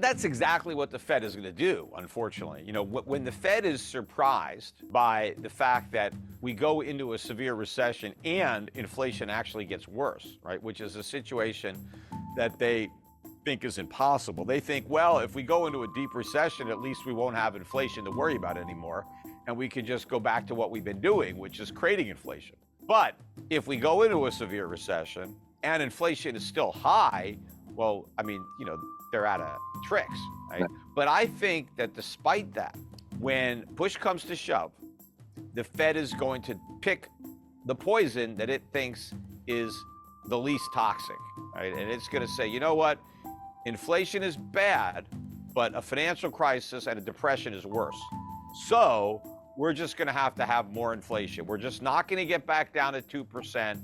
That's exactly what the Fed is going to do, unfortunately. When the Fed is surprised by the fact that we go into a severe recession and inflation actually gets worse, right, which is a situation that they think is impossible. They think, well, if we go into a deep recession, at least we won't have inflation to worry about anymore, and we could just go back to what we've been doing, which is creating inflation. But if we go into a severe recession and inflation is still high, well, they're out of tricks, right? But I think that despite that, when push comes to shove, the Fed is going to pick the poison that it thinks is the least toxic, right? And it's going to say, you know what? Inflation is bad, but a financial crisis and a depression is worse. So we're just going to have more inflation. We're just not going to get back down to 2%,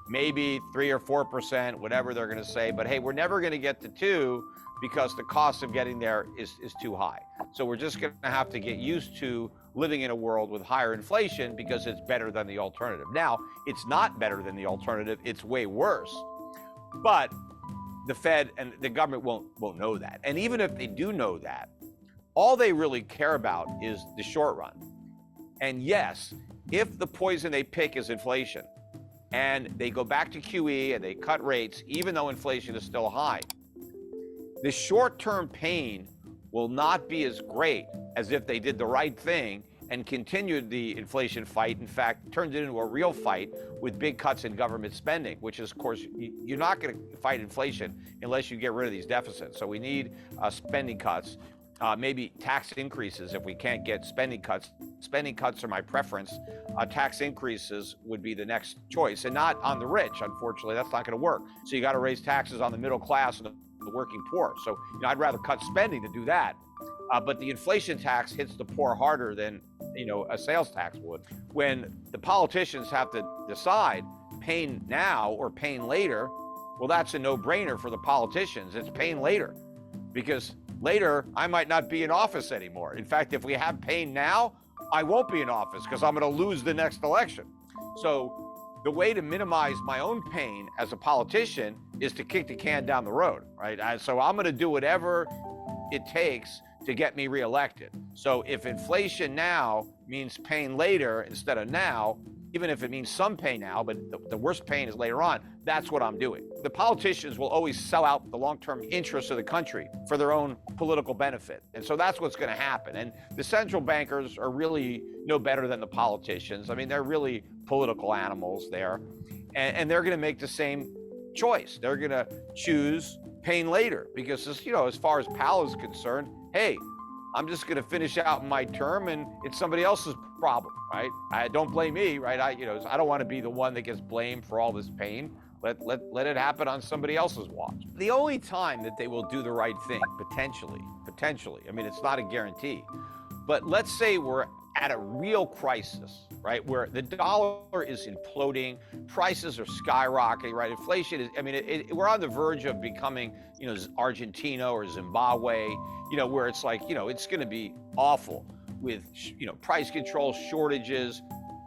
maybe 3 or 4%, whatever they're going to say. But hey, we're never going to get to 2 because the cost of getting there is too high. So we're just going to have to get used to living in a world with higher inflation because it's better than the alternative. Now, it's not better than the alternative. It's way worse. But the Fed and the government won't know that. And even if they do know that, all they really care about is the short run. And yes, if the poison they pick is inflation and they go back to QE and they cut rates, even though inflation is still high, the short-term pain will not be as great as if they did the right thing and continued the inflation fight. In fact, turned it into a real fight with big cuts in government spending, which is, of course, you're not going to fight inflation unless you get rid of these deficits. So we need spending cuts, maybe tax increases if we can't get spending cuts. Spending cuts are my preference. Tax increases would be the next choice, and not on the rich. Unfortunately, that's not going to work. So you got to raise taxes on the middle class and the working poor. So I'd rather cut spending to do that. But the inflation tax hits the poor harder than a sales tax would. When the politicians have to decide pain now or pain later, well, that's a no-brainer for the politicians. It's pain later, because later I might not be in office anymore. In fact, if we have pain now, I won't be in office because I'm going to lose the next election. So the way to minimize my own pain as a politician is to kick the can down the road, right? So I'm going to do whatever it takes to get me reelected. So if inflation now means pain later instead of now, even if it means some pain now, but the worst pain is later on, that's what I'm doing. The politicians will always sell out the long-term interests of the country for their own political benefit. And so that's what's going to happen. And the central bankers are really no better than the politicians. I mean, they're really political animals there. And they're going to make the same choice. They're going to choose pain later because, as far as Powell is concerned, hey, I'm just going to finish out my term and it's somebody else's problem, right? Don't blame me, right? I don't want to be the one that gets blamed for all this pain. Let it happen on somebody else's watch. The only time that they will do the right thing, potentially, I mean, it's not a guarantee, but let's say we're at a real crisis, right? Where the dollar is imploding, prices are skyrocketing, right? Inflation is, we're on the verge of becoming, Argentina or Zimbabwe, where it's like, it's going to be awful with, price control, shortages,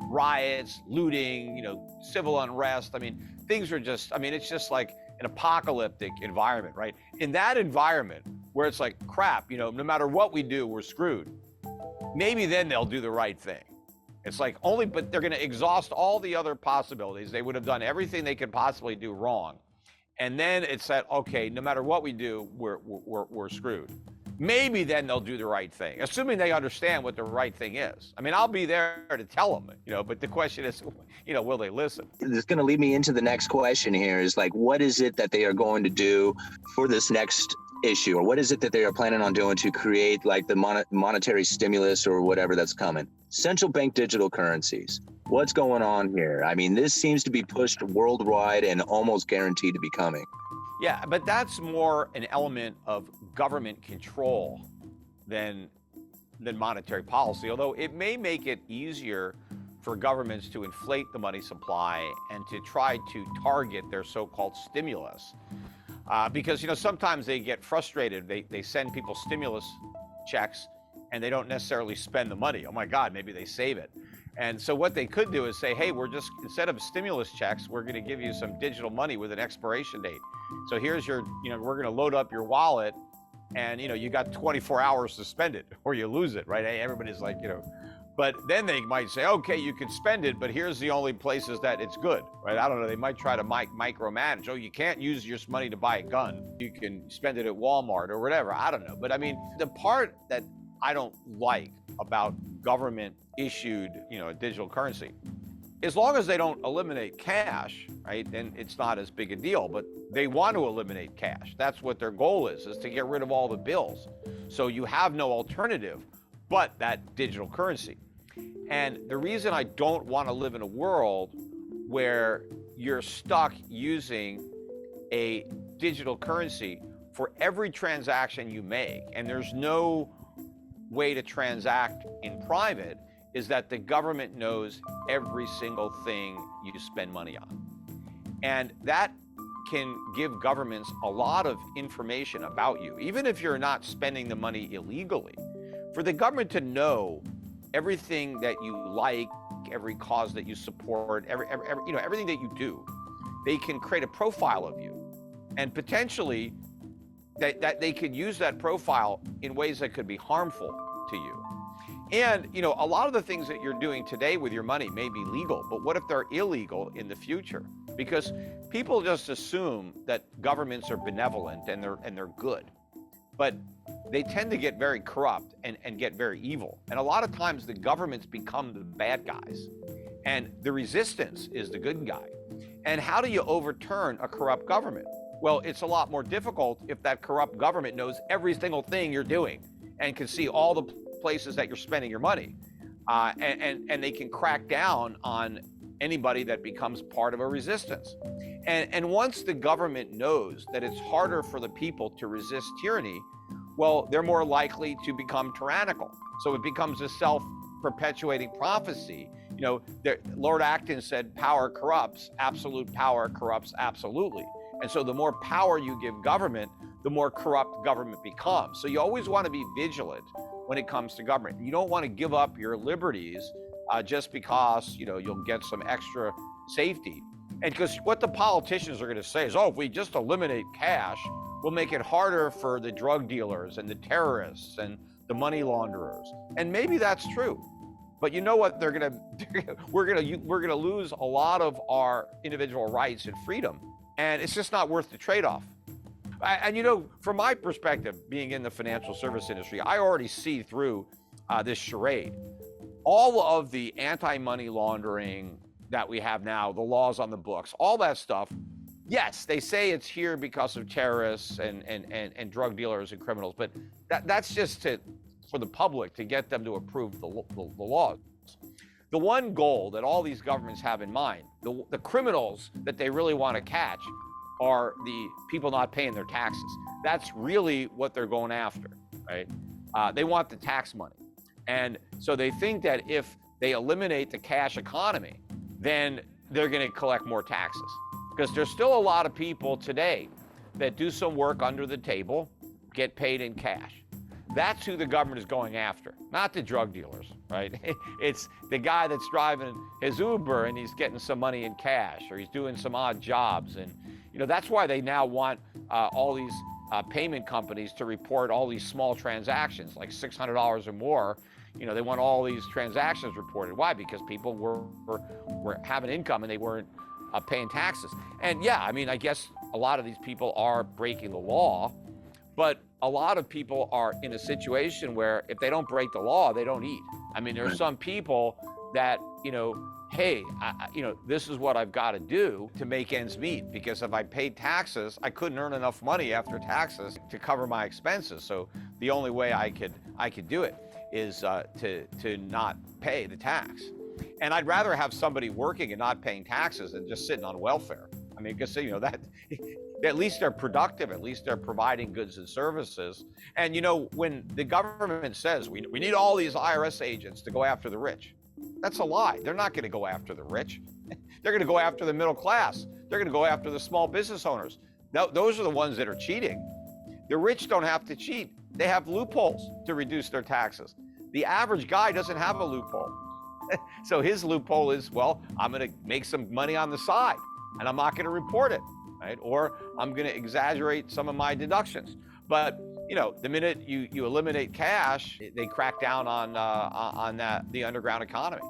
riots, looting, civil unrest. I mean, things are just, it's just like an apocalyptic environment, right? In that environment where it's like, crap, no matter what we do, we're screwed. Maybe then they'll do the right thing. It's like but they're going to exhaust all the other possibilities. They would have done everything they could possibly do wrong. And then it's that, okay, no matter what we do, we're screwed. Maybe then they'll do the right thing, assuming they understand what the right thing is. I mean, I'll be there to tell them, but the question is, will they listen? It's going to lead me into the next question here is like, what is it that they are going to do for this next issue, or what is it that they are planning on doing to create like the monetary stimulus or whatever that's coming? Central bank digital currencies. What's going on here? I mean, this seems to be pushed worldwide and almost guaranteed to be coming. Yeah, but that's more an element of government control than monetary policy, although it may make it easier for governments to inflate the money supply and to try to target their so-called stimulus. Because, sometimes they get frustrated. They send people stimulus checks and they don't necessarily spend the money. Oh my God, maybe they save it. And so what they could do is say, hey, instead of stimulus checks, we're going to give you some digital money with an expiration date. So here's your, we're going to load up your wallet and you got 24 hours to spend it or you lose it, right? Everybody's like, but then they might say, okay, you can spend it, but here's the only places that it's good, right? I don't know. They might try to micromanage. Oh, you can't use your money to buy a gun. You can spend it at Walmart or whatever. I don't know. But I mean, the part that I don't like about government issued, digital currency, as long as they don't eliminate cash, right, then it's not as big a deal. But they want to eliminate cash. That's what their goal is to get rid of all the bills. So you have no alternative but that digital currency. And the reason I don't want to live in a world where you're stuck using a digital currency for every transaction you make, and there's no way to transact in private, is that the government knows every single thing you spend money on. And that can give governments a lot of information about you, even if you're not spending the money illegally. For the government to know everything that you like, every cause that you support, everything that you do, they can create a profile of you, and potentially that they could use that profile in ways that could be harmful to you. And a lot of the things that you're doing today with your money may be legal, but what if they're illegal in the future? Because people just assume that governments are benevolent and they're good, but they tend to get very corrupt and get very evil. And a lot of times the governments become the bad guys and the resistance is the good guy. And how do you overturn a corrupt government? Well, it's a lot more difficult if that corrupt government knows every single thing you're doing and can see all the places that you're spending your money. And they can crack down on anybody that becomes part of a resistance. And once the government knows that it's harder for the people to resist tyranny, well, they're more likely to become tyrannical. So it becomes a self-perpetuating prophecy. Lord Acton said, power corrupts, absolute power corrupts absolutely. And so the more power you give government, the more corrupt government becomes. So you always want to be vigilant when it comes to government. You don't want to give up your liberties just because, you'll get some extra safety. And because what the politicians are going to say is, oh, if we just eliminate cash, we'll make it harder for the drug dealers and the terrorists and the money launderers. And maybe that's true. But you know what we're going to lose a lot of our individual rights and freedom. And it's just not worth the trade-off. And from my perspective, being in the financial service industry, I already see through this charade. All of the anti-money laundering that we have now, the laws on the books, all that stuff, yes, they say it's here because of terrorists and drug dealers and criminals, but that's just for the public to get them to approve the laws. The one goal that all these governments have in mind, the criminals that they really want to catch, are the people not paying their taxes. That's really what they're going after, right? They want the tax money. And so they think that if they eliminate the cash economy, then they're going to collect more taxes. Because there's still a lot of people today that do some work under the table, get paid in cash. That's who the government is going after, not the drug dealers, right? It's the guy that's driving his Uber and he's getting some money in cash, or he's doing some odd jobs. And that's why they now want all these payment companies to report all these small transactions, like $600 or more. They want all these transactions reported. Why? Because people were having income and they weren't paying taxes. And yeah, I guess a lot of these people are breaking the law, but a lot of people are in a situation where if they don't break the law, they don't eat. There are some people that, hey, this is what I've got to do to make ends meet, because if I paid taxes, I couldn't earn enough money after taxes to cover my expenses. So the only way I could do it is to not pay the tax. And I'd rather have somebody working and not paying taxes than just sitting on welfare. Because that at least they're productive, at least they're providing goods and services. And when the government says we need all these IRS agents to go after the rich, that's a lie. They're not going to go after the rich. They're going to go after the middle class. They're going to go after the small business owners. Those are the ones that are cheating. The rich don't have to cheat. They have loopholes to reduce their taxes. The average guy doesn't have a loophole. So his loophole is, well, I'm going to make some money on the side and I'm not going to report it, right? Or I'm going to exaggerate some of my deductions. But you know, the minute you eliminate cash, they crack down on the underground economy.